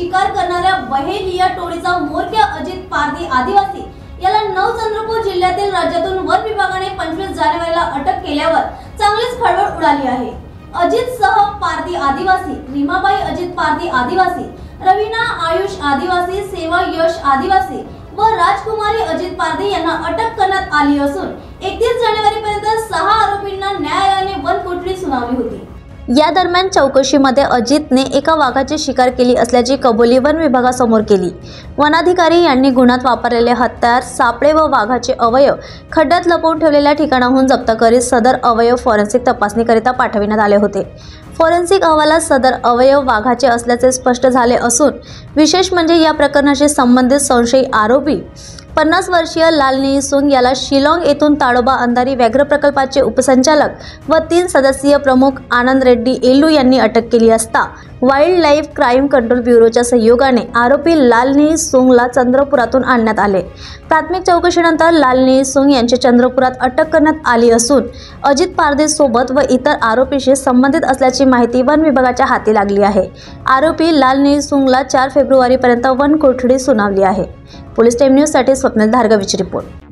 शिकार करणाऱ्या बहेलिया टोळीचा म्होरक्या अजित पारधी आदिवासी याला नवचंद्रपूर जिल्ह्यातील राज्यातून वन विभागाने 25 जानेवारीला अटक केल्यावर चांगलीच खळबळ उडाली आहे। अजित सह पारधी आदिवासी, रीमाबाई अजित पारधी आदिवासी, रवीना आयुष आदिवासी, सेवा यश आदिवासी व राजकुमारी अजित पारधी यांना अटक करण्यात आली असून 31 जानेवारी पर्यंत 6 आरोपींना न्यायालयाने वन कोठडी सुनावली होती। या दरम्यान चौकशीमध्ये अजितने एका वाघाची शिकार केली असल्याची कबुली वन विभागासमोर केली। वनाधिकारी यांनी गुन्ह्यात वापरलेले हत्यार, सापळे व वाघाचे अवयव खड्ड्यात लपवून ठेवलेल्या ठिकाणाहून जप्त करीत सदर अवयव फॉरेन्सिक तपासणीकरिता पाठविण्यात आले होते। फॉरेन्सिक अहवालात सदर अवयव वाघाचे असल्याचे स्पष्ट झाले असून विशेष म्हणजे या प्रकरणाशी संबंधित संशयी आरोपी 50 वर्षीय लालनी सुंग याला शिलाँग येथून ताडोबा अंधारी व्याघ्र प्रकल्पाचे उपसंचालक व 3 सदस्यीय प्रमुख आनंद रेड्डी एलू यांनी अटक केली असता वाईल्ड लाईफ क्राईम कंट्रोल ब्युरोच्या सहयोगाने आरोपी लालनी सुंगला चंद्रपुरातून आणण्यात आले। प्राथमिक चौकशीनंतर लालनी सुंग यांची चंद्रपुरात अटक करण्यात आली असून अजित पारधी सोबत व इतर आरोपीशी संबंधित असल्याची माहिती वन विभागाच्या हाती लागली आहे। आरोपी लालनी सुंगला 4 फेब्रुवारीपर्यंत वन कोठडी सुनावली आहे। पोलीस टाइम न्यूज साठी स्वप्नील धारगवीची रिपोर्ट।